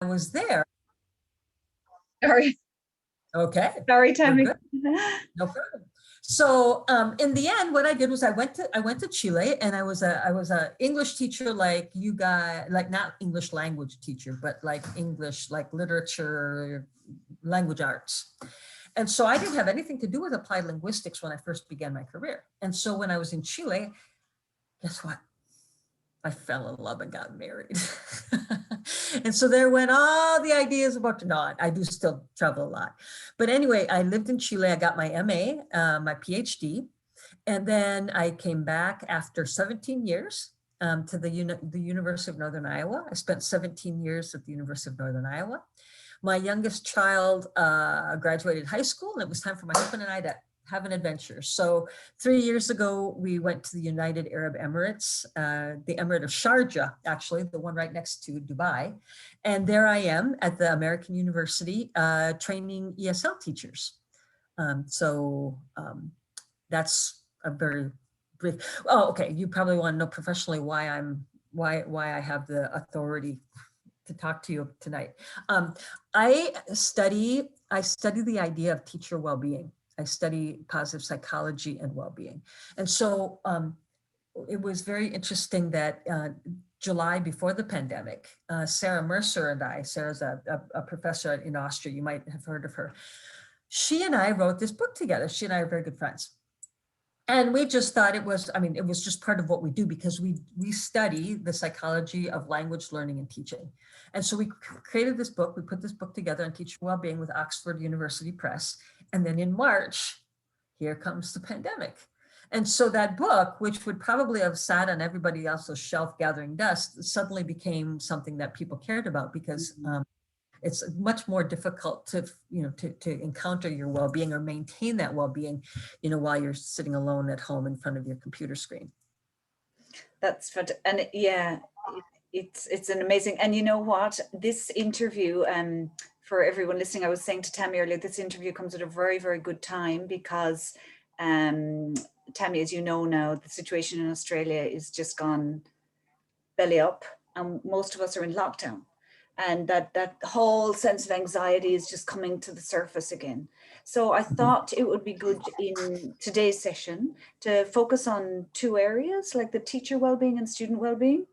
I was there. Sorry. Okay. Sorry, Tammy. No problem. So in the end, what I did was I went to Chile, and I was a English teacher, like you guys, like not English language teacher, but like English, like literature, language arts. And so I didn't have anything to do with applied linguistics when I first began my career. And so when I was in Chile, guess what? I fell in love and got married. And so there went all the ideas about, no, I do still travel a lot. But anyway, I lived in Chile. I got my MA, my PhD. And then I came back after 17 years to the University of Northern Iowa. I spent 17 years at the University of Northern Iowa. My youngest child graduated high school, and it was time for my husband and I to have an adventure. So 3 years ago, we went to the United Arab Emirates, the Emirate of Sharjah, actually, the one right next to Dubai. And there I am at the American University training ESL teachers. That's a very brief. Oh, okay. You probably want to know professionally why I have the authority to talk to you tonight. I study the idea of teacher well-being. I study positive psychology and well-being. And so it was very interesting that July before the pandemic, Sarah Mercer and I, Sarah's a professor in Austria, you might have heard of her. She and I wrote this book together. She and I are very good friends. And we just thought it was just part of what we do, because we study the psychology of language learning and teaching. And so we created this book. We put this book together on teacher well-being with Oxford University Press. And then in March, here comes the pandemic. And so that book, which would probably have sat on everybody else's shelf gathering dust, suddenly became something that people cared about, because it's much more difficult to encounter your well-being or maintain that well-being, while you're sitting alone at home in front of your computer screen. That's fantastic. And yeah, it's an amazing, and you know what, this interview, for everyone listening, I was saying to Tammy earlier, this interview comes at a very, very good time, because Tammy, as you know now, the situation in Australia is just gone belly up, and most of us are in lockdown. And that whole sense of anxiety is just coming to the surface again. So I thought it would be good in today's session to focus on two areas, like the teacher well-being and student well-being.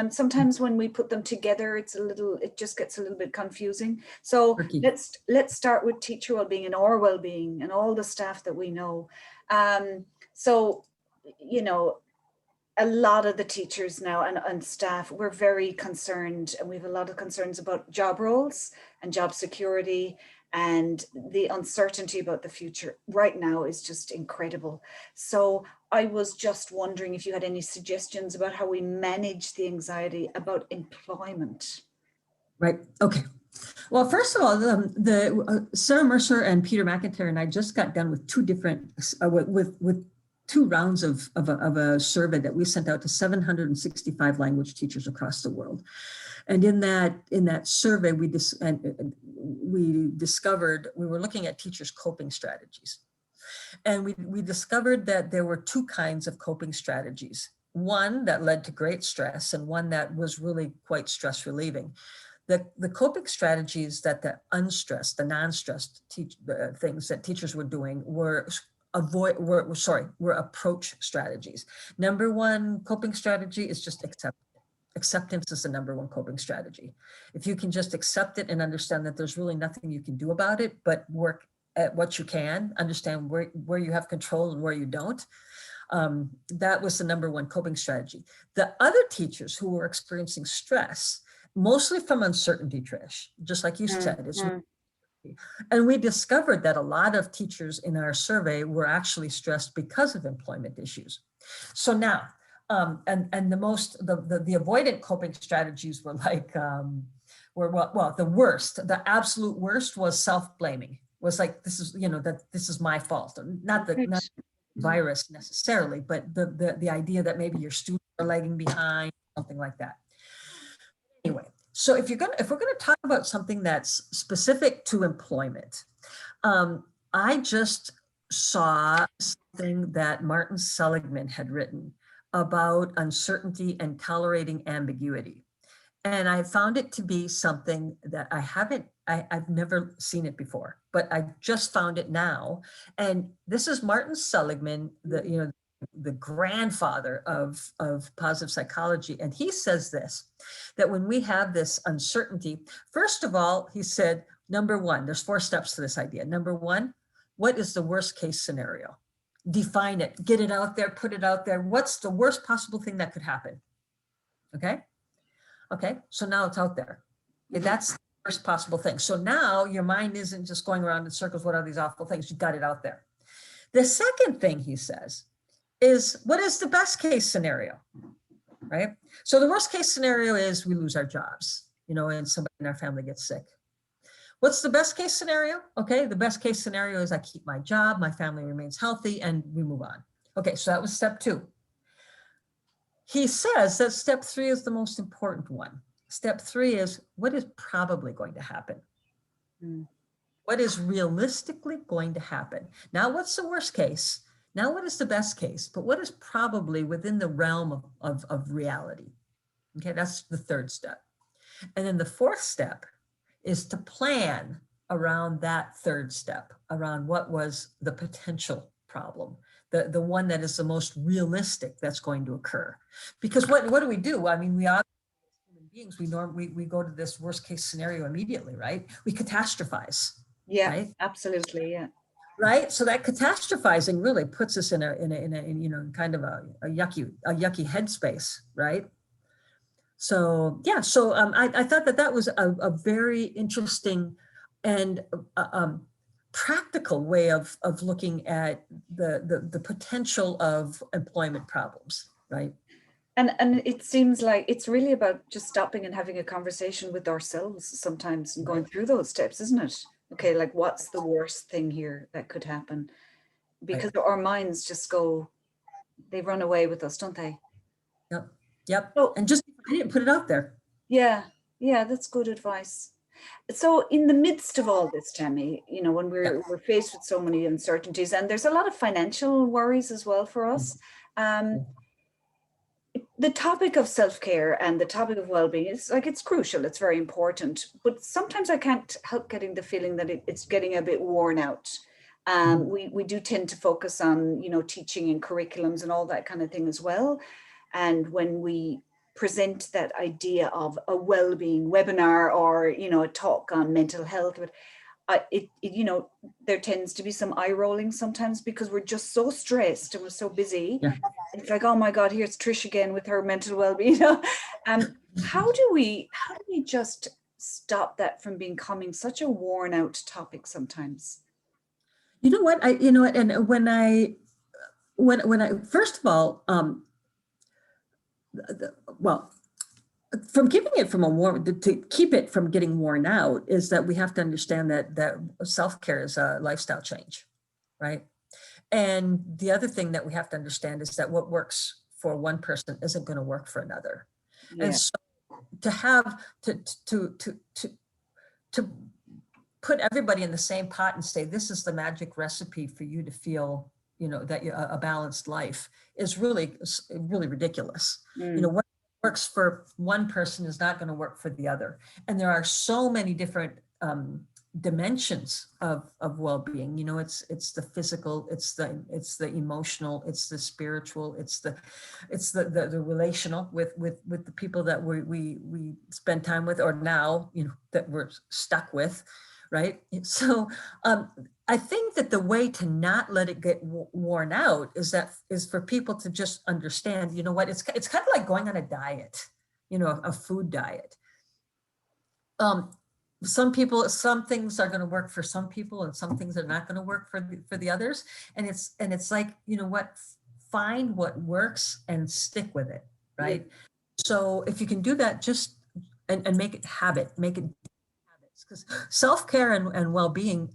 Sometimes when we put them together, it just gets a little bit confusing. So let's start with teacher well-being and our well-being and all the staff that we know. So, a lot of the teachers now and staff, we're very concerned, and we have a lot of concerns about job roles and job security, and the uncertainty about the future right now is just incredible. So I was just wondering if you had any suggestions about how we manage the anxiety about employment. Right. Okay. Well, first of all, Sarah Mercer and Peter McIntyre and I just got done with two different with 2 rounds of a survey that we sent out to 765 language teachers across the world. And in that survey, we discovered, we were looking at teachers' coping strategies. And we discovered that there were 2 kinds of coping strategies. One that led to great stress, and one that was really quite stress relieving. The coping strategies that the unstressed, the non-stressed things that teachers were doing were approach strategies. Number 1 coping strategy is just acceptance is the number 1 coping strategy. If you can just accept it and understand that there's really nothing you can do about it, but work at what you can, understand where you have control and where you don't. That was the number 1 coping strategy. The other teachers who were experiencing stress, mostly from uncertainty, Trish, just like you said, and we discovered that a lot of teachers in our survey were actually stressed because of employment issues. So now, the avoidant coping strategies were like, the absolute worst was self-blaming. Was like, this is my fault. Not the virus necessarily, but the idea that maybe your students are lagging behind, something like that. Anyway. So if we're going to talk about something that's specific to employment, I just saw something that Martin Seligman had written about uncertainty and tolerating ambiguity. And I found it to be something that I've never seen it before, but I just found it now. And this is Martin Seligman, the grandfather of positive psychology. And he says this, that when we have this uncertainty, first of all, he said, number one, there's 4 steps to this idea. Number one, what is the worst case scenario? Define it, get it out there, put it out there. What's the worst possible thing that could happen? Okay. Okay. So now it's out there. That's the worst possible thing. So now your mind isn't just going around in circles. What are these awful things? You got it out there. The second thing he says is, what is the best case scenario? Right. So the worst case scenario is we lose our jobs, and somebody in our family gets sick. What's the best case scenario? Okay, the best case scenario is I keep my job, my family remains healthy, and we move on. Okay, so that was step 2. He says that step 3 is the most important one. Step 3 is, what is probably going to happen? What is realistically going to happen? Now, what's the worst case? Now, what is the best case? But what is probably within the realm of reality? Okay, that's the 3rd step. And then the 4th step is to plan around that 3rd step, around what was the potential problem, the one that is the most realistic that's going to occur. Because what do we do? I mean, we are human beings. We go to this worst case scenario immediately, right? We catastrophize. Yeah, right? absolutely. Yeah. Right. So that catastrophizing really puts us in a kind of a yucky headspace, right? So yeah, so I thought that was a very interesting and practical way of looking at the potential of employment problems, right? And it seems like it's really about just stopping and having a conversation with ourselves sometimes and going through those steps, isn't it? Okay, like what's the worst thing here that could happen? Because our minds just they run away with us, don't they? Yep. So, and just put it out there. Yeah, that's good advice. So in the midst of all this, Tammy, when we're faced with so many uncertainties, and there's a lot of financial worries as well for us, the topic of self-care and the topic of well-being it's crucial, it's very important, but sometimes I can't help getting the feeling that it's getting a bit worn out. We do tend to focus on, teaching and curriculums and all that kind of thing as well. And when we present that idea of a well-being webinar or, a talk on mental health, but there tends to be some eye rolling sometimes because we're just so stressed and we're so busy. Yeah. It's like, oh my God, here's Trish again with her mental well-being. How do we just stop that from becoming such a worn out topic sometimes? You know what? And when I first of all, from keeping it from to keep it from getting worn out is that we have to understand that self-care is a lifestyle change, right? And the other thing that we have to understand is that what works for one person isn't going to work for another. Yeah. And so to have to put everybody in the same pot and say, this is the magic recipe for you to feel, that a balanced life is really, really ridiculous. What works for one person is not going to work for the other. And there are so many different dimensions of well-being. It's the physical, it's the emotional, it's the spiritual, it's the relational with the people that we spend time with, or now, that we're stuck with. Right. So I think that the way to not let it get worn out is for people to just understand, what, it's kind of like going on a diet, a food diet. Some things are going to work for some people and some things are not going to work for the others. And it's like, what, find what works and stick with it. Right. Yeah. So if you can do that, just and make it habit, make it. Because self-care and well-being,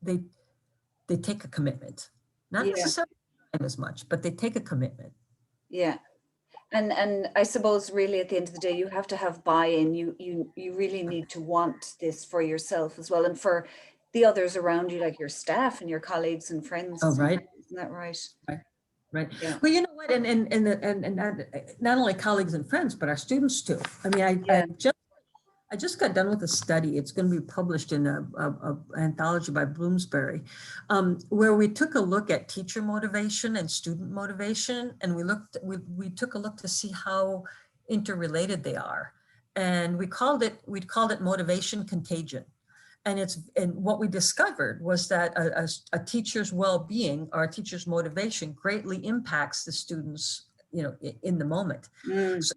they take a commitment, not necessarily as much, but they take a commitment. Yeah. And I suppose really at the end of the day, you have to have buy-in. You really need to want this for yourself as well. And for the others around you, like your staff and your colleagues and friends. Oh, right. Isn't that right? Right. Yeah. Well, you know what? what, and not only colleagues and friends, but our students too. I mean, Yeah. I just got done with a study. It's going to be published in a anthology by Bloomsbury, where we took a look at teacher motivation and student motivation, and we took a look to see how interrelated they are, and we called it motivation contagion. And what we discovered was that a teacher's well-being or a teacher's motivation greatly impacts the students, in the moment. So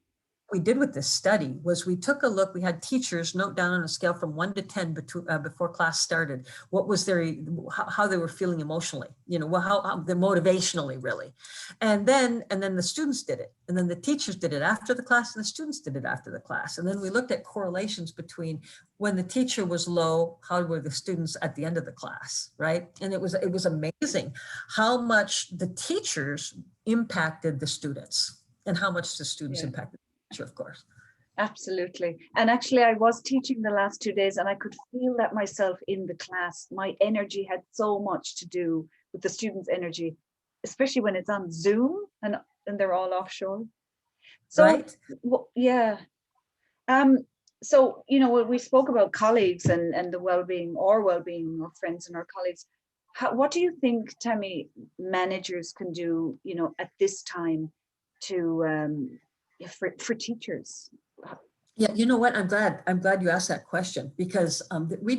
what we did with this study was we took a look, we had teachers note down on a scale from 1 to 10 before class started, what was how they were feeling emotionally, how they're motivationally really. And then the students did it. And then the teachers did it after the class and the students did it after the class. And then we looked at correlations between when the teacher was low, how were the students at the end of the class, right? And it was amazing how much the teachers impacted the students and how much the students impacted the teacher, of course. Absolutely. And actually, I was teaching the last 2 days and I could feel that myself in the class. My energy had so much to do with the students' energy, especially when it's on Zoom and they're all offshore. So, right? yeah. So, we spoke about colleagues and the well-being of friends and our colleagues. What do you think, Tammy, managers can do, at this time to for teachers? Yeah, you know what? I'm glad you asked that question, because we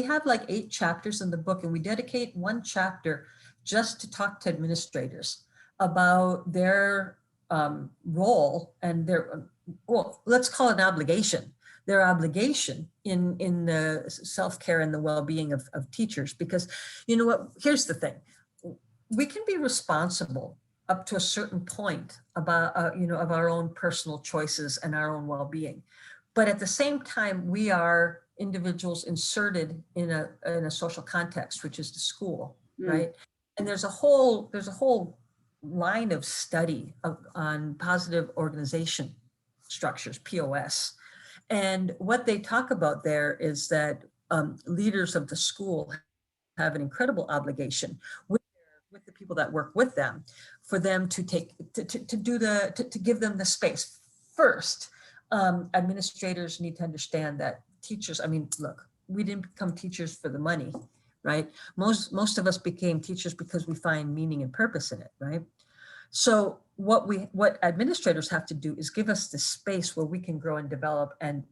have like 8 chapters in the book, and we dedicate 1 chapter just to talk to administrators about their role and let's call it an obligation, their obligation in the self-care and the well-being of teachers. Because you know what, here's the thing, we can be responsible up to a certain point about, of our own personal choices and our own well-being. But at the same time, we are individuals inserted in a social context, which is the school, right? And there's a whole line of study on positive organization structures, POS. And what they talk about there is that leaders of the school have an incredible obligation with the people that work with them, for them to give them the space. First, administrators need to understand that teachers, look, we didn't become teachers for the money, right? Most of us became teachers because we find meaning and purpose in it, right? So what administrators have to do is give us the space where we can grow and develop and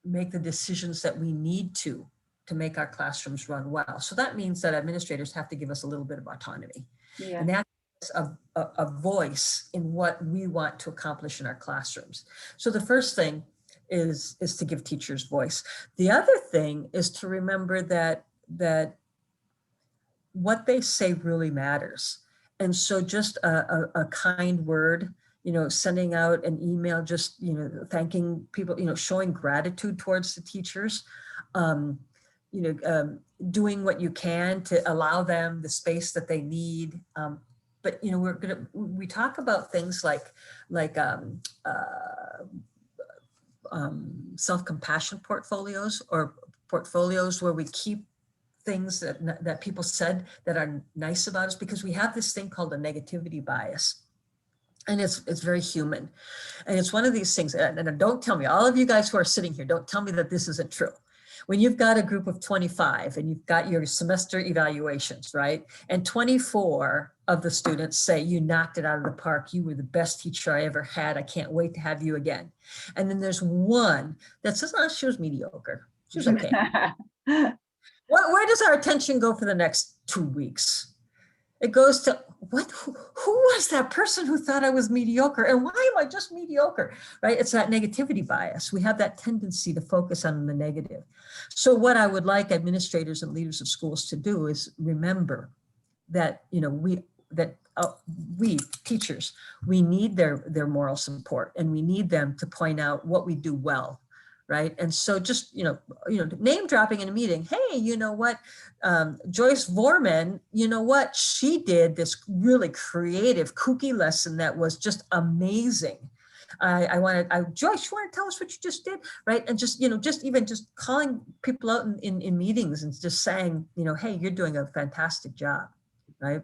make the decisions that we need to make our classrooms run well. So that means that administrators have to give us a little bit of autonomy. Yeah. And that's a voice in what we want to accomplish in our classrooms. So the first thing is to give teachers voice. The other thing is to remember that what they say really matters. And so just a kind word, sending out an email, just, thanking people, showing gratitude towards the teachers, doing what you can to allow them the space that they need. But we talk about things like self-compassion portfolios, or portfolios where we keep things that people said that are nice about us, because we have this thing called a negativity bias. And it's very human. And it's one of these things, and don't tell me, all of you guys who are sitting here, don't tell me that this isn't true. When you've got a group of 25 and you've got your semester evaluations, right? And 24 of the students say, you knocked it out of the park. You were the best teacher I ever had. I can't wait to have you again. And then there's one that says, oh, she was mediocre. She was okay. Where does our attention go for the next 2 weeks? It goes to, who was that person who thought I was mediocre? And why am I just mediocre, right? It's that negativity bias. We have that tendency to focus on the negative. So what I would like administrators and leaders of schools to do is remember that, we teachers, we need their moral support, and we need them to point out what we do well. Right. And so just, name dropping in a meeting, hey, you know what, Joyce Vorman, she did this really creative, kooky lesson that was just amazing. Joyce, you want to tell us what you just did? Right. And just, just calling people out in meetings and just saying, hey, you're doing a fantastic job. Right.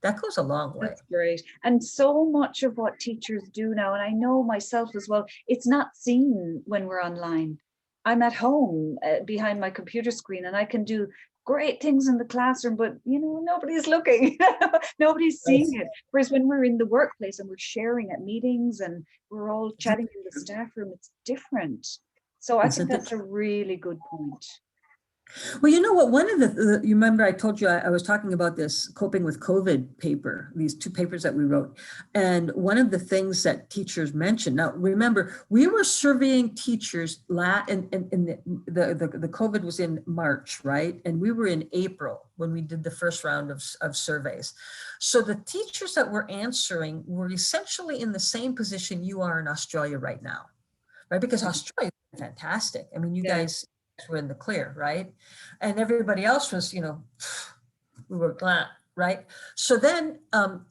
that goes a long way. That's great. And so much of what teachers do now, and I know myself as well, it's not seen when we're online. I'm at home behind my computer screen and I can do great things in the classroom, but nobody's looking, nobody's seeing it. Whereas when we're in the workplace and we're sharing at meetings and we're all chatting in the staff room, it's different. So I think that's a really good point. Well, you know what, one of you remember I told you I was talking about this coping with COVID paper, these 2 papers that we wrote. And one of the things that teachers mentioned, now remember, we were surveying teachers and the COVID was in March, right? And we were in April when we did the first round of surveys. So the teachers that were answering were essentially in the same position you are in Australia right now, right? Because Australia is fantastic. I mean, you guys were in the clear, right? And everybody else was, we were glad, right? So then,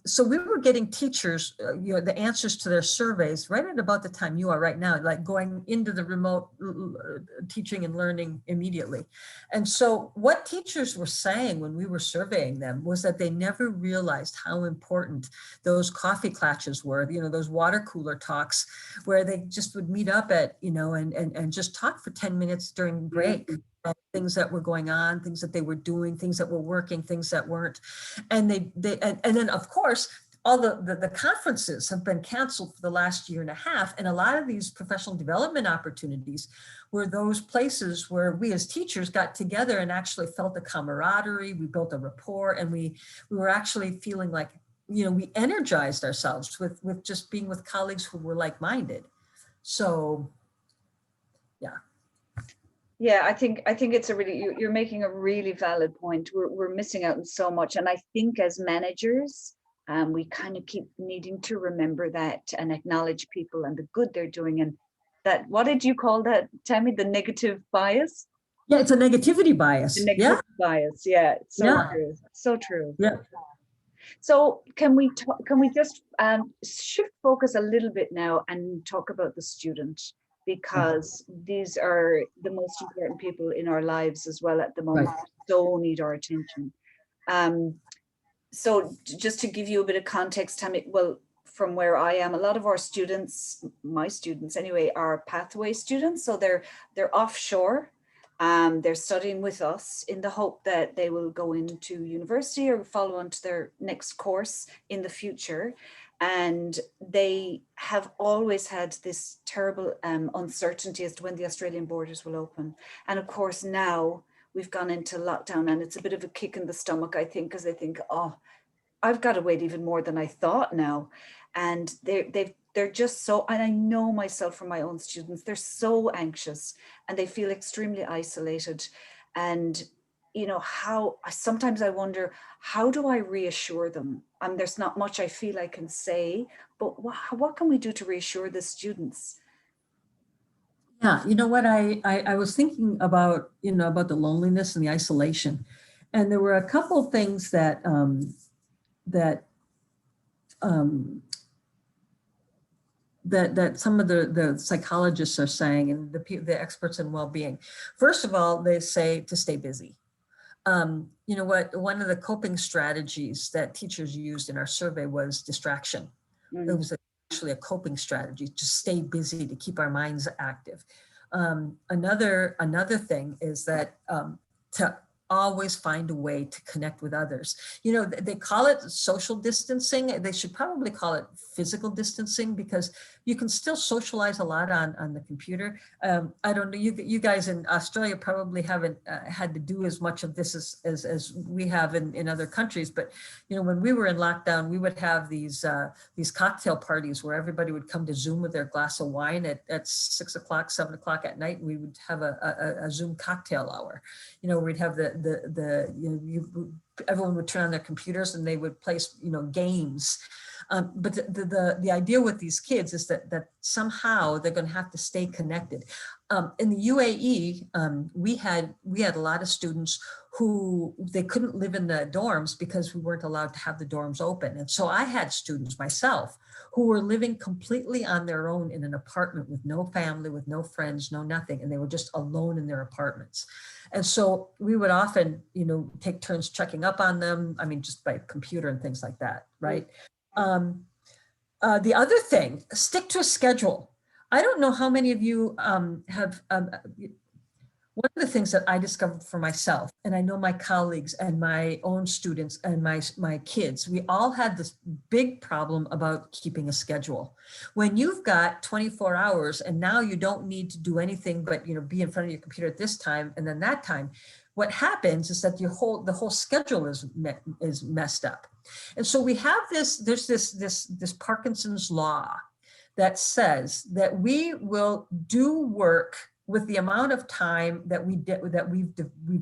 so we were getting teachers, the answers to their surveys right at about the time you are right now, like going into the remote teaching and learning immediately. And so what teachers were saying when we were surveying them was that they never realized how important those coffee clatches were, those water cooler talks where they just would meet up at, and just talk for 10 minutes during break. Things that were going on, things that they were doing, things that were working, things that weren't. And and then of course, all the conferences have been canceled for the last year and a half. And a lot of these professional development opportunities were those places where we as teachers got together and actually felt a camaraderie, we built a rapport, and we were actually feeling like, we energized ourselves with just being with colleagues who were like-minded. So, yeah. Yeah, I think it's you're making a really valid point. We're missing out on so much. And I think as managers, we kind of keep needing to remember that and acknowledge people and the good they're doing. And that, what did you call that, Tammy? The negative bias? Yeah, it's a negativity bias. The negative bias. Yeah, it's so true. So true. Yeah. So can we just shift focus a little bit now and talk about the student? Because these are the most important people in our lives as well at the moment. Right. So need our attention. So just to give you a bit of context, Tammy, well, from where I am, a lot of our students, my students anyway, are pathway students. So they're offshore. They're studying with us in the hope that they will go into university or follow on to their next course in the future. And they have always had this terrible uncertainty as to when the Australian borders will open. And of course, now we've gone into lockdown and it's a bit of a kick in the stomach, I think, because they think, oh, I've got to wait even more than I thought now. And they're just so, and I know myself from my own students, they're so anxious and they feel extremely isolated. And sometimes I wonder, how do I reassure them? There's not much I feel I can say, but what can we do to reassure the students? Yeah, you know what, I was thinking about, about the loneliness and the isolation. And there were a couple of things that some of the psychologists are saying, and the experts in well-being. First of all, they say to stay busy. You know what, one of the coping strategies that teachers used in our survey was distraction. It was actually a coping strategy, to stay busy, to keep our minds active. Another thing is that to always find a way to connect with others. They call it social distancing. They should probably call it physical distancing, because you can still socialize a lot on the computer. I don't know, you guys in Australia probably haven't had to do as much of this as we have in other countries. But, when we were in lockdown, we would have these cocktail parties where everybody would come to Zoom with their glass of wine at 6 o'clock, 7 o'clock at night. And we would have a Zoom cocktail hour. We'd have everyone would turn on their computers and they would play, games. But the idea with these kids is that somehow they're going to have to stay connected. In the UAE, we had a lot of students who they couldn't live in the dorms because we weren't allowed to have the dorms open. And so I had students myself who were living completely on their own in an apartment with no family, with no friends, no nothing. And they were just alone in their apartments. And so we would often, take turns checking up on them. I mean, just by computer and things like that, right? The other thing, stick to a schedule. I don't know how many of you have, one of the things that I discovered for myself, and I know my colleagues and my own students and my kids, we all had this big problem about keeping a schedule. When you've got 24 hours and now you don't need to do anything but, be in front of your computer at this time and then that time, what happens is that the whole schedule is messed up. And so we have there's this Parkinson's law that says that we will do work with the amount of time that we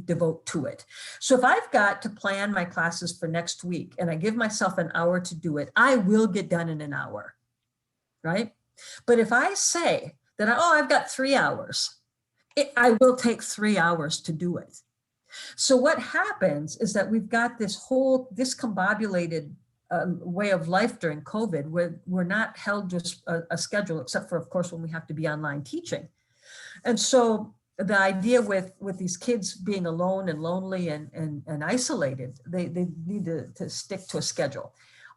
devote to it. So if I've got to plan my classes for next week and I give myself an hour to do it, I will get done in an hour, right? But if I say that, I've got 3 hours, I will take 3 hours to do it. So what happens is that we've got this discombobulated way of life during COVID, where we're not held to a schedule, except for, of course, when we have to be online teaching. And so the idea with these kids being alone and lonely and isolated, they need to stick to a schedule.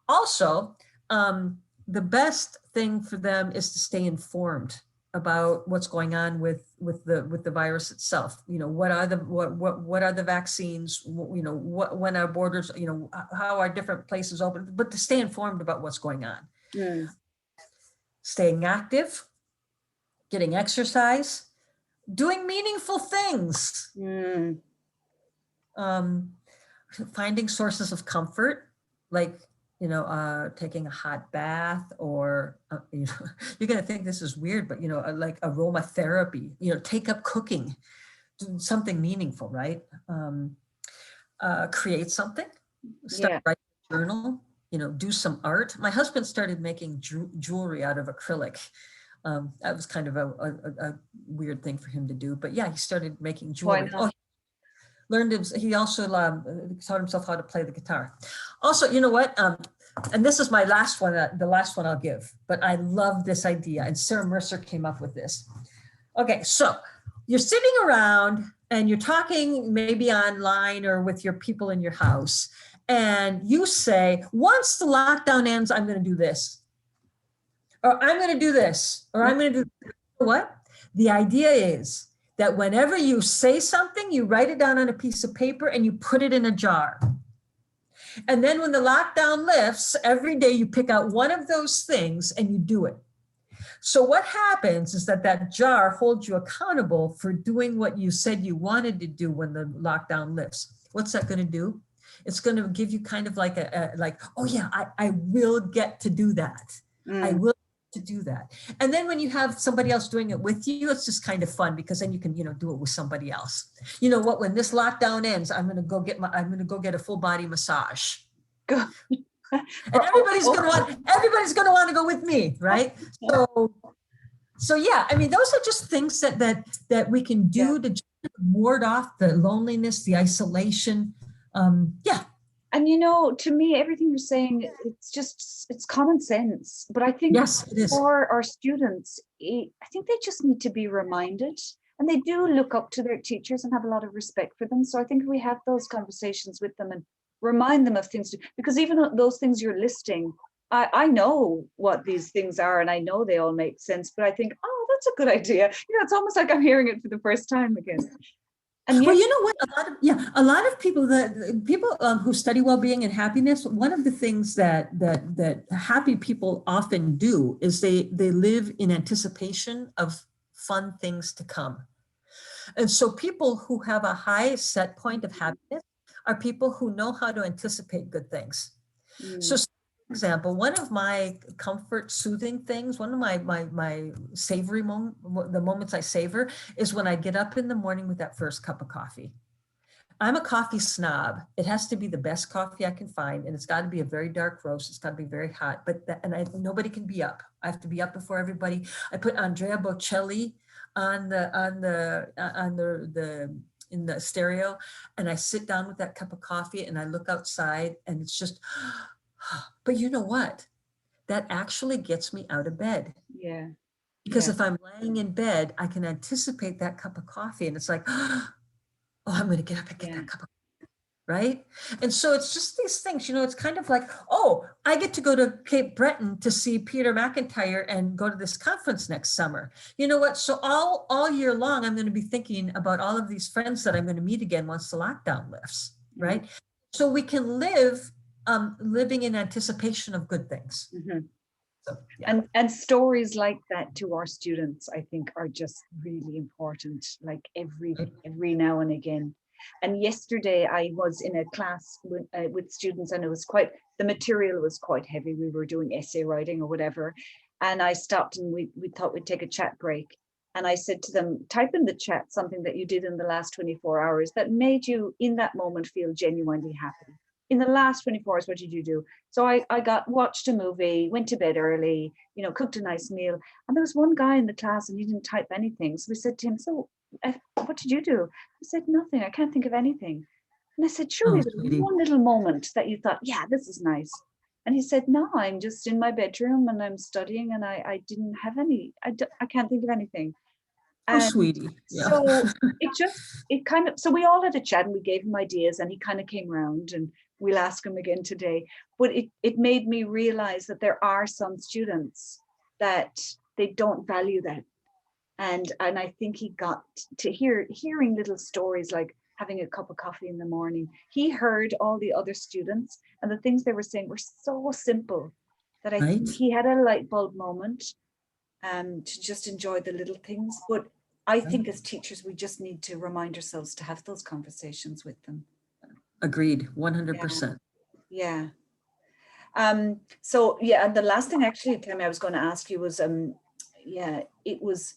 Also, the best thing for them is to stay informed about what's going on with the virus itself. What are the vaccines? When our borders, how are different places open? But to stay informed about what's going on. Mm. Staying active, getting exercise, doing meaningful things. Mm. Finding sources of comfort, like taking a hot bath, or you're going to think this is weird, but like aromatherapy, take up cooking, do something meaningful, right? Create something, start writing a journal, do some art. My husband started making jewelry out of acrylic. That was kind of a weird thing for him to do, but yeah, he started making jewelry. He also taught himself how to play the guitar. Also, you know what? And this is my last one, the last one I'll give, but I love this idea. And Sarah Mercer came up with this. Okay, so you're sitting around and you're talking maybe online or with your people in your house. And you say, once the lockdown ends, I'm going to do this. Or I'm going to do this. Or I'm going to do what? The idea is that whenever you say something, you write it down on a piece of paper and you put it in a jar. And then when the lockdown lifts, every day you pick out one of those things and you do it. So what happens is that jar holds you accountable for doing what you said you wanted to do when the lockdown lifts. What's that going to do? It's going to give you kind of like oh yeah, I will get to do that. I will to do that. And then when you have somebody else doing it with you, it's just kind of fun, because then you can, do it with somebody else. You know what, when this lockdown ends, I'm going to go get a full body massage. And everybody's going to want to go with me. Right. So yeah, I mean, those are just things that we can do to just ward off the loneliness, the isolation. And to me, everything you're saying, it's common sense. But I think for our students, I think they just need to be reminded, and they do look up to their teachers and have a lot of respect for them. So I think we have those conversations with them and remind them of things, because even those things you're listing, I know what these things are, and I know they all make sense, but I think, oh, that's a good idea. It's almost like I'm hearing it for the first time again. And well, you know what? A lot of people who study well-being and happiness, one of the things that happy people often do is they live in anticipation of fun things to come. And so people who have a high set point of happiness are people who know how to anticipate good things. So, for example, one of my comfort soothing things, one of my savory the moments I savor, is when I get up in the morning with that first cup of coffee. I'm a coffee snob. It has to be the best coffee I can find, and it's got to be a very dark roast. It's got to be very hot, nobody can be up. I have to be up before everybody. I put Andrea Bocelli in the stereo, and I sit down with that cup of coffee and I look outside and it's just, but you know what? That actually gets me out of bed. Yeah. Because Yeah. if I'm laying in bed, I can anticipate that cup of coffee and it's like, oh, I'm going to get up and get Yeah. that cup of coffee, right? And so it's just these things, it's kind of like, oh, I get to go to Cape Breton to see Peter McIntyre and go to this conference next summer. You know what? So all year long, I'm going to be thinking about all of these friends that I'm going to meet again once the lockdown lifts, right? So we can live living in anticipation of good things. Mm-hmm. So, yeah. And stories like that to our students, I think, are just really important, like every now and again. And yesterday I was in a class with students, and the material was quite heavy. We were doing essay writing or whatever. And I stopped and we thought we'd take a chat break. And I said to them, type in the chat something that you did in the last 24 hours that made you in that moment feel genuinely happy. In the last 24 hours, what did you do? So I watched a movie, went to bed early, cooked a nice meal. And there was one guy in the class and he didn't type anything. So we said to him, so what did you do? He said, nothing. I can't think of anything. And I said, surely Oh, there's sweetie. one little moment that you thought, yeah, this is nice. And he said, no, I'm just in my bedroom and I'm studying and I didn't have I can't think of anything. Oh, And sweetie. Yeah. so so we all had a chat and we gave him ideas and he kind of came around, and we'll ask him again today. But it made me realize that there are some students that they don't value that. And I think he got to hearing little stories like having a cup of coffee in the morning. He heard all the other students and the things they were saying were so simple that I Right. think he had a light bulb moment to just enjoy the little things. But I think as teachers, we just need to remind ourselves to have those conversations with them. Agreed, 100%. Yeah. So yeah, and the last thing actually, Tammy, I was going to ask you was, it was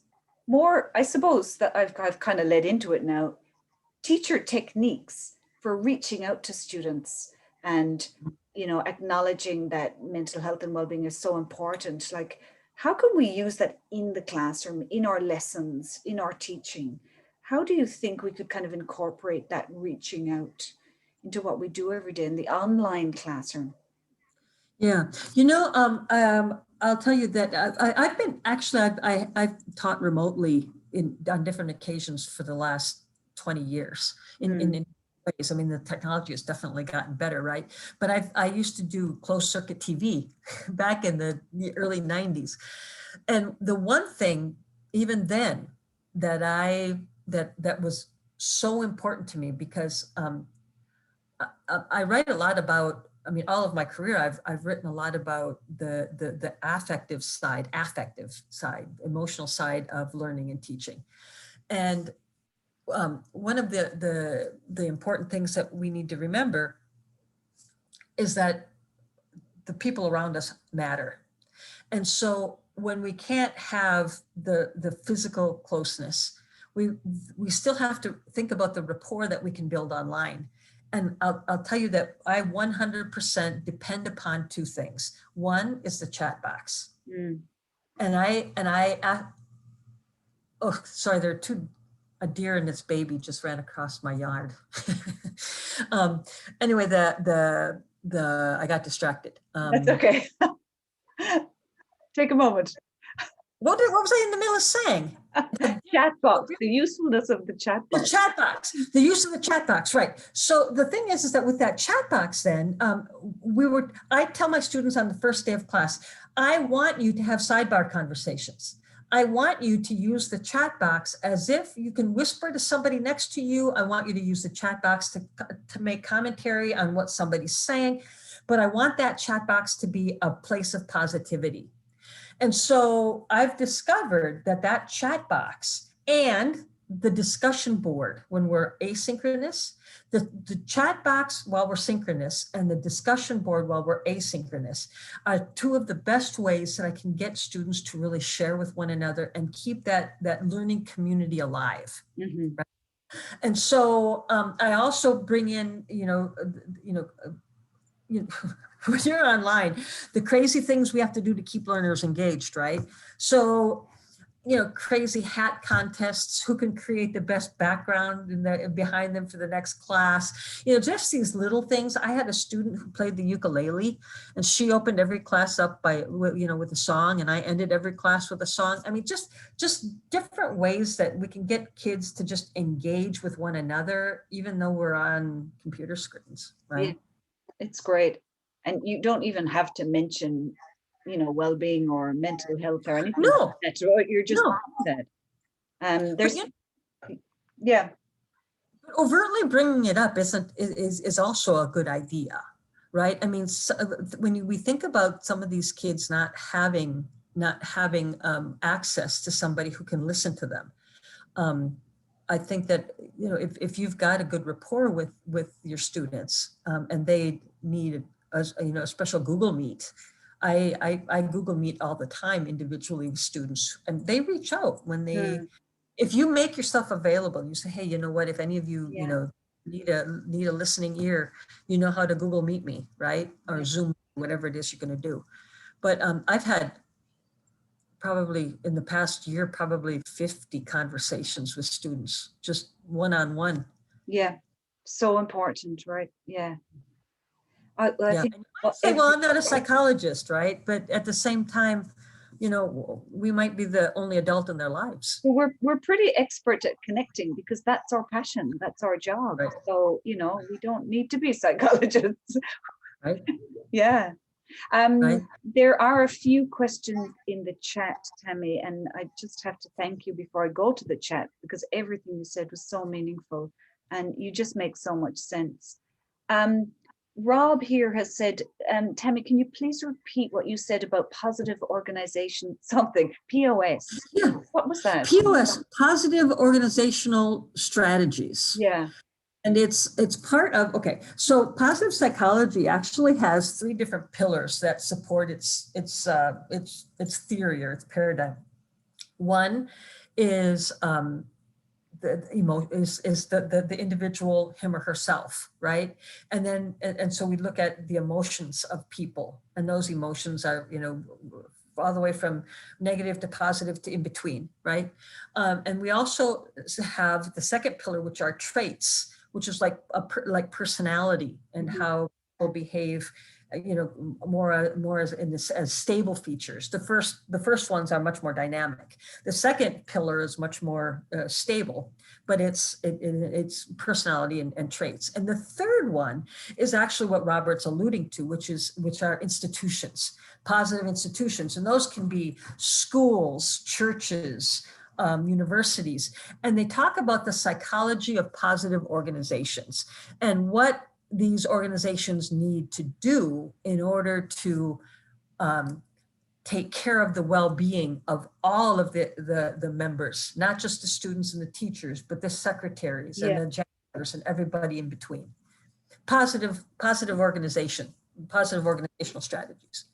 more, I suppose, that I've kind of led into it now, teacher techniques for reaching out to students and, acknowledging that mental health and well-being is so important. Like, how can we use that in the classroom, in our lessons, in our teaching? How do you think we could kind of incorporate that reaching out into what we do every day in the online classroom? Yeah, I'll tell you that I've been actually I've taught remotely on different occasions for the last 20 years in ways. I mean, the technology has definitely gotten better, right? But I used to do closed circuit TV back in the early 90s, and the one thing even then that that was so important to me, because I write a lot about, I mean, all of my career, I've written a lot about the affective side, emotional side of learning and teaching. And one of the important things that we need to remember is that the people around us matter. And so when we can't have the physical closeness, we still have to think about the rapport that we can build online. And I'll tell you that I 100% depend upon two things. One is the chat box. Oh, sorry, there are a deer and its baby just ran across my yard. Anyway, I got distracted. That's okay. Take a moment. What was I in the middle of saying? Chat box, the usefulness of the chat box. The chat box, the use of the chat box, right. So the thing is that with that chat box then, I tell my students on the first day of class, I want you to have sidebar conversations. I want you to use the chat box as if you can whisper to somebody next to you. I want you to use the chat box to make commentary on what somebody's saying, but I want that chat box to be a place of positivity. And so I've discovered that chat box and the discussion board when we're asynchronous, the chat box while we're synchronous and the discussion board while we're asynchronous are two of the best ways that I can get students to really share with one another and keep that learning community alive. Mm-hmm. Right? And so I also bring in, when you're online, the crazy things we have to do to keep learners engaged, right? So crazy hat contests, who can create the best background behind them for the next class, just these little things. I had a student who played the ukulele, and she opened every class up with a song, and I ended every class with a song. I mean, just different ways that we can get kids to just engage with one another, even though we're on computer screens, right? Yeah, it's great. And you don't even have to mention, well-being or mental health or anything No, like that. You're just no. that. But, There's, yeah, overtly bringing it up is also a good idea, right? I mean, when we think about some of these kids not having access to somebody who can listen to them, I think that if you've got a good rapport with your students, and they need a special Google Meet. I Google Meet all the time individually with students, and they reach out when they. If you make yourself available, you say, hey, you know what, if any of you, yeah, need a listening ear, you know how to Google Meet me, right? Or yeah. Zoom, whatever it is you're going to do. But I've had probably in the past year, probably 50 conversations with students, just one-on-one. Yeah, so important, right? Yeah. I Yeah. think And you might say, well, I'm not a psychologist, right? But at the same time, we might be the only adult in their lives. we're pretty expert at connecting because that's our passion, that's our job. Right. So, we don't need to be psychologists. Right. Yeah. Right. There are a few questions in the chat, Tammy, and I just have to thank you before I go to the chat because everything you said was so meaningful and you just make so much sense. Rob here has said, Tammy, can you please repeat what you said about positive organization, something, POS? Yeah. What was that? POS, positive organizational strategies. Yeah. And it's part of, okay, so positive psychology actually has 3 different pillars that support its theory or its paradigm. One is the individual, him or herself, right? And then and so we look at the emotions of people, and those emotions are all the way from negative to positive to in between, right? And we also have the second pillar, which are traits, which is like personality and how people behave, more as stable features. The first ones are much more dynamic. The second pillar is much more stable, but it's personality and traits. And the third one is actually what Robert's alluding to, which are institutions, positive institutions, and those can be schools, churches, universities, and they talk about the psychology of positive organizations and what these organizations need to do in order to take care of the well-being of all of the members, not just the students and the teachers, but the secretaries and the janitors and everybody in between. Positive organization, positive organizational strategies,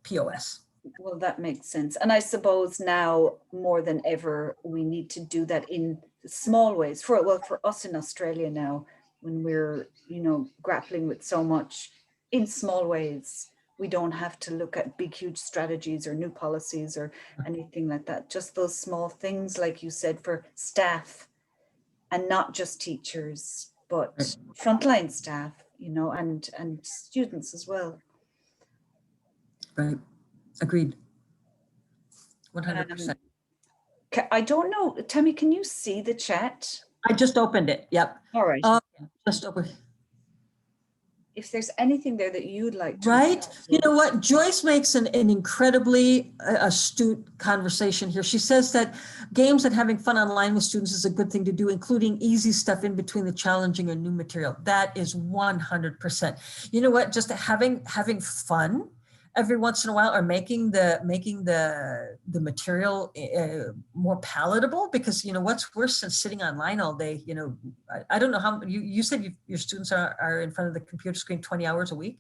POS. Well, that makes sense. And I suppose now more than ever, we need to do that in small ways for us in Australia now, when we're, grappling with so much in small ways. We don't have to look at big, huge strategies or new policies or anything like that. Just those small things, like you said, for staff and not just teachers, but frontline staff, and students as well. Right. Agreed. 100%. I don't know, Tammy, can you see the chat? I just opened it. Yep. All right. Just open. If there's anything there that you'd like to. Right. You know what? Joyce makes an incredibly astute conversation here. She says that games and having fun online with students is a good thing to do, including easy stuff in between the challenging and new material. That is 100%. You know what? Just having fun every once in a while, or making the material more palatable, because what's worse than sitting online all day. I don't know how you said your students are in front of the computer screen 20 hours a week.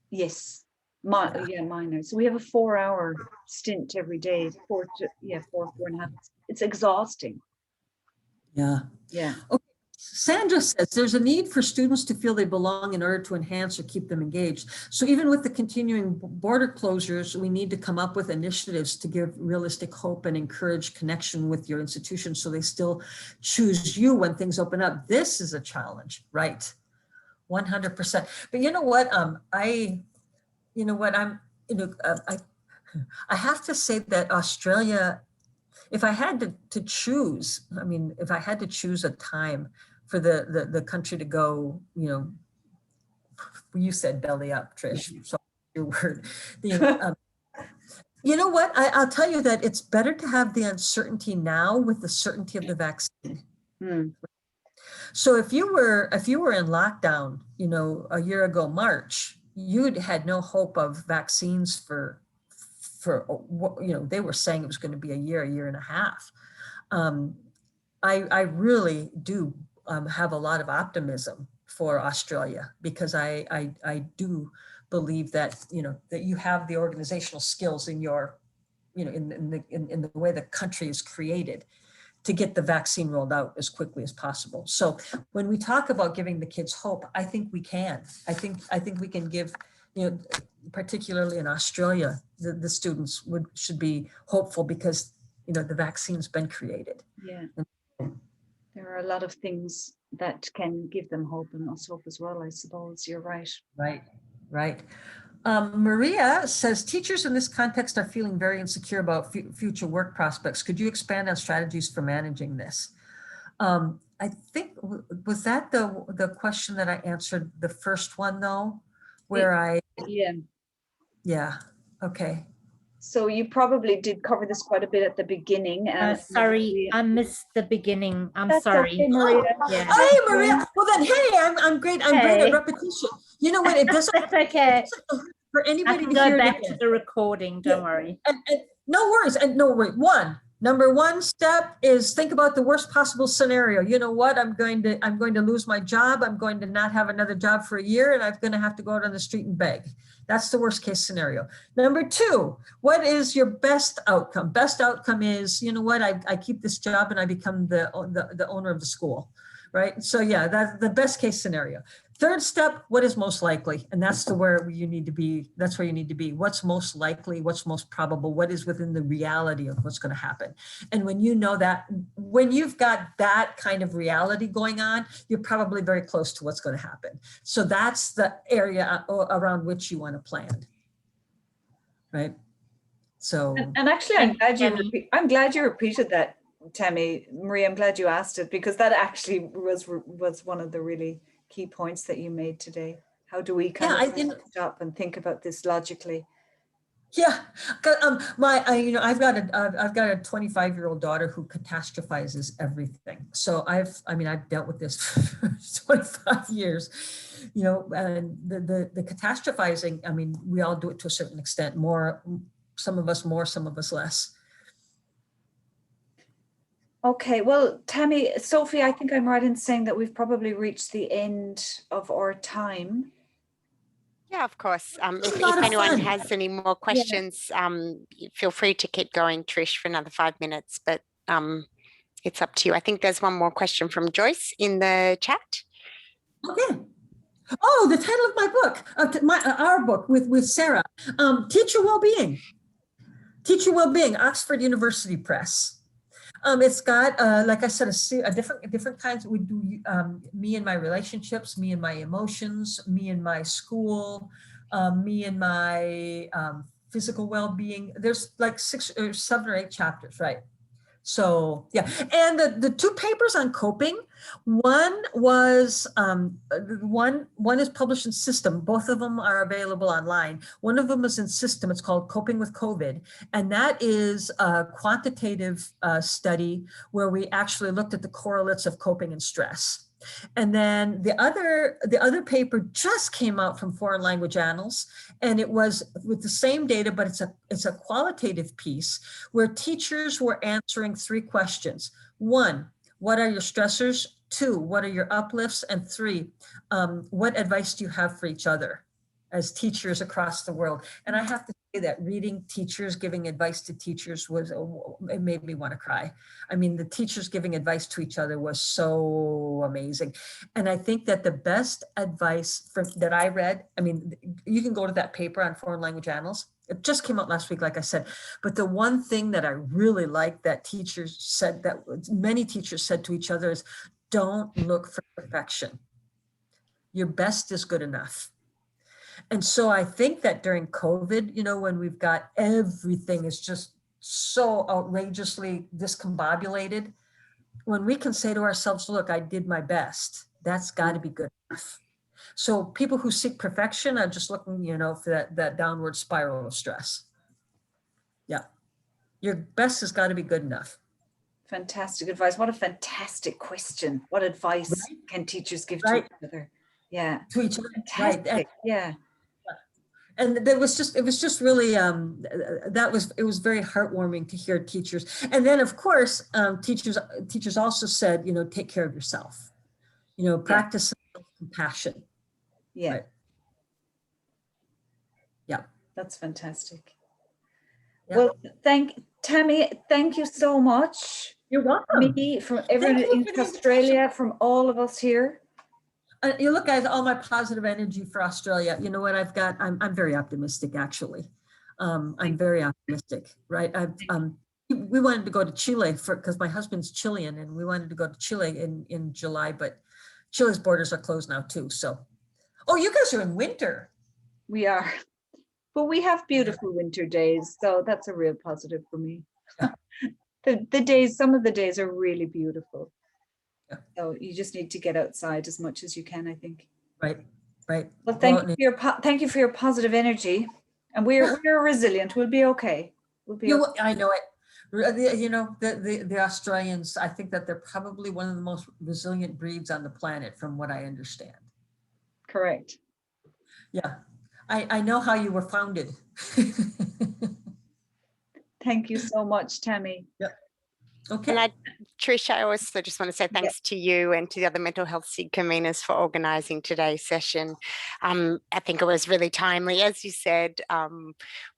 Yes, mine are. So we have a 4-hour stint every day, 4.5. It's exhausting. Yeah. Yeah. Okay. Sandra says there's a need for students to feel they belong in order to enhance or keep them engaged. So even with the continuing border closures, we need to come up with initiatives to give realistic hope and encourage connection with your institution so they still choose you when things open up. This is a challenge, right? 100%. But you know what? I have to say that Australia, if I had to choose, I mean, if I had to choose a time for the country to go, you said belly up, Trish, so your word. You know what? I'll tell you that it's better to have the uncertainty now with the certainty of the vaccine. So if you were in lockdown, a year ago, March, you'd had no hope of vaccines for they were saying it was going to be a year and a half. I really do have a lot of optimism for Australia because I do believe that that you have the organizational skills in your in the way the country is created to get the vaccine rolled out as quickly as possible. So when we talk about giving the kids hope, I think we can. I think we can give, particularly in Australia, the students should be hopeful because the vaccine's been created. Yeah. There are a lot of things that can give them hope and us hope as well, I suppose. You're right. Right. Maria says, teachers in this context are feeling very insecure about future work prospects. Could you expand on strategies for managing this? I think, was that the question that I answered the first one though, where yeah, okay. So you probably did cover this quite a bit at the beginning. Sorry, I missed the beginning. That's sorry. Okay, Maria. Yeah. Hey, Maria. Well then, hey, I'm great. I'm great at repetition. You know what? It doesn't. That's okay. For anybody I can to hear go back it to the recording. Don't worry. And no worries. And no worry. Number one step is think about the worst possible scenario. You know what? I'm going to lose my job. I'm going to not have another job for a year, and I'm going to have to go out on the street and beg. That's the worst case scenario. Number two, what is your best outcome? Best outcome is, you know what? I keep this job and I become the owner of the school, right? So yeah, that's the best case scenario. Third step, what is most likely? And that's where you need to be. That's where you need to be. What's most likely? What's most probable? What is within the reality of what's going to happen? And when you know that, when you've got that kind of reality going on, you're probably very close to what's going to happen. So that's the area around which you want to plan, right? So. And actually, I'm glad you repeated that, Tammy. Maria, I'm glad you asked it because that actually was one of the really key points that you made today. How do we stop and think about this logically? Yeah, I've got a 25-year-old daughter who catastrophizes everything. So I've dealt with this for 25 years, and the catastrophizing. I mean, we all do it to a certain extent. Some of us more, some of us less. Okay, well, Tammy, Sophie, I think I'm right in saying that we've probably reached the end of our time. Yeah, of course. If anyone has any more questions, feel free to keep going, Trish, for another 5 minutes, but it's up to you. I think there's one more question from Joyce in the chat. Okay. Oh, the title of my book, our book with Sarah, Teacher Wellbeing. Teacher Wellbeing, Oxford University Press. It's got, like I said, a different kinds. We do me and my relationships, me and my emotions, me and my school, me and my physical well-being. There's like 6 or 7 or 8 chapters, right? So yeah, and the 2 papers on coping, one was one is published in System. Both of them are available online. One of them is in System. It's called Coping with COVID, and that is a quantitative study where we actually looked at the correlates of coping and stress. And then the other paper just came out from Foreign Language Annals, and it was with the same data, but it's a qualitative piece where teachers were answering 3 questions. 1, what are your stressors? 2, what are your uplifts? And 3, what advice do you have for each other as teachers across the world? And I have to say that reading teachers giving advice to teachers was, it made me want to cry. I mean, the teachers giving advice to each other was so amazing. And I think that the best advice that I read, I mean, you can go to that paper on foreign language annals. It just came out last week, like I said. But the one thing that I really liked that teachers said, that many teachers said to each other, is don't look for perfection. Your best is good enough. And so I think that during COVID, you know, when we've got everything is just so outrageously discombobulated, when we can say to ourselves, look, I did my best, that's got to be good enough. So people who seek perfection are just looking, you know, for that downward spiral of stress. Yeah. Your best has got to be good enough. Fantastic advice. What a fantastic question. What advice can teachers give to each other? Yeah. To each other. Fantastic. Right. Yeah. And it was just really, it was very heartwarming to hear teachers. And then of course, teachers also said, you know, take care of yourself, you know, practice compassion. Yeah. Right. Yeah. That's fantastic. Yeah. Well, Tammy, thank you so much. You're welcome. Me, from everyone in Australia, from all of us here. You look at all my positive energy for Australia. You know what I've got? I'm very optimistic, actually. I'm very optimistic, right? We wanted to go to Chile because my husband's Chilean, and we wanted to go to Chile in July, but Chile's borders are closed now too. So, oh, you guys are in winter. We are, but we have beautiful winter days, so that's a real positive for me. Yeah. The days, some of the days are really beautiful. Yeah. So you just need to get outside as much as you can, I think. Right. Well, thank you for your positive energy, and we're resilient. We'll be okay. We'll be. Okay. I know it. You know, the Australians, I think that they're probably one of the most resilient breeds on the planet, from what I understand. Correct. Yeah, I know how you were founded. Thank you so much, Tammy. Yep. Okay. And Trish, I also just want to say thanks to you and to the other mental health SIG conveners for organising today's session. I think it was really timely, as you said,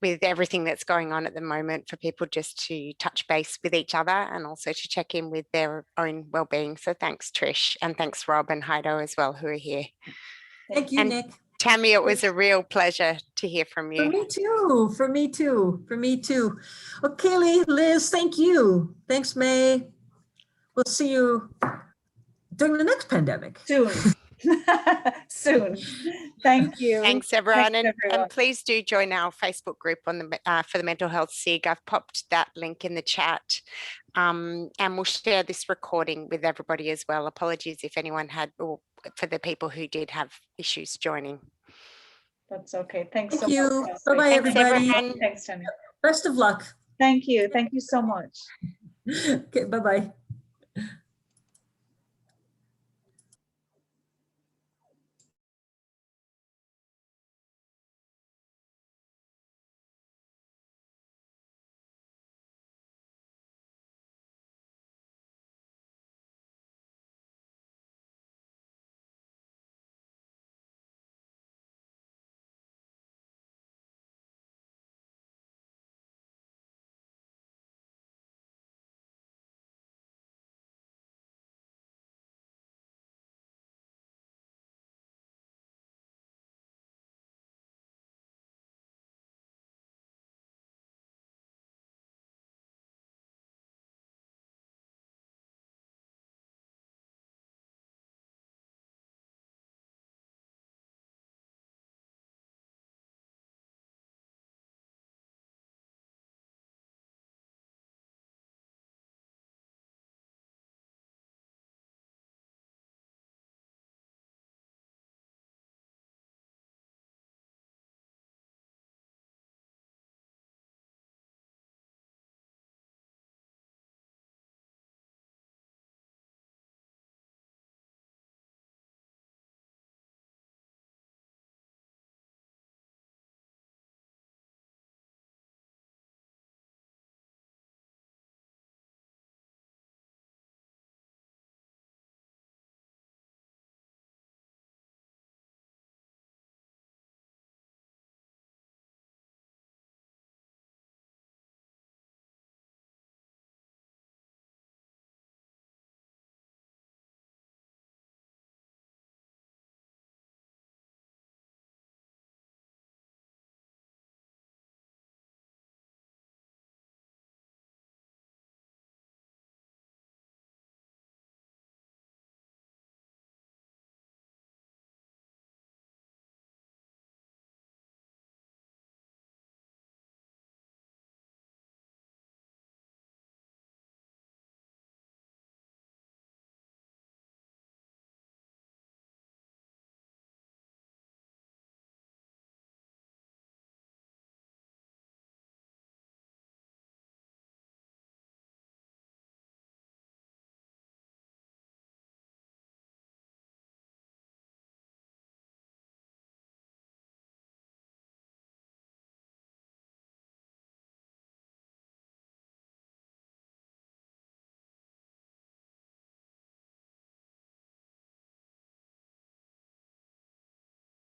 with everything that's going on at the moment, for people just to touch base with each other and also to check in with their own well-being. So thanks, Trish, and thanks, Rob and Heido as well, who are here. Thank you, Nick. Tammy, it was a real pleasure to hear from you. For me too. Okay, Liz, thank you. Thanks, May. We'll see you during the next pandemic. Soon. Thank you. Thanks, everyone. And please do join our Facebook group on the for the Mental Health SIG. I've popped that link in the chat. And we'll share this recording with everybody as well. Apologies if anyone had, or for the people who did have issues joining. That's okay. Thanks Thank so you. much. Bye-bye, everybody. Thanks, Tammy. Best of luck. Thank you. Thank you so much. Okay, bye-bye.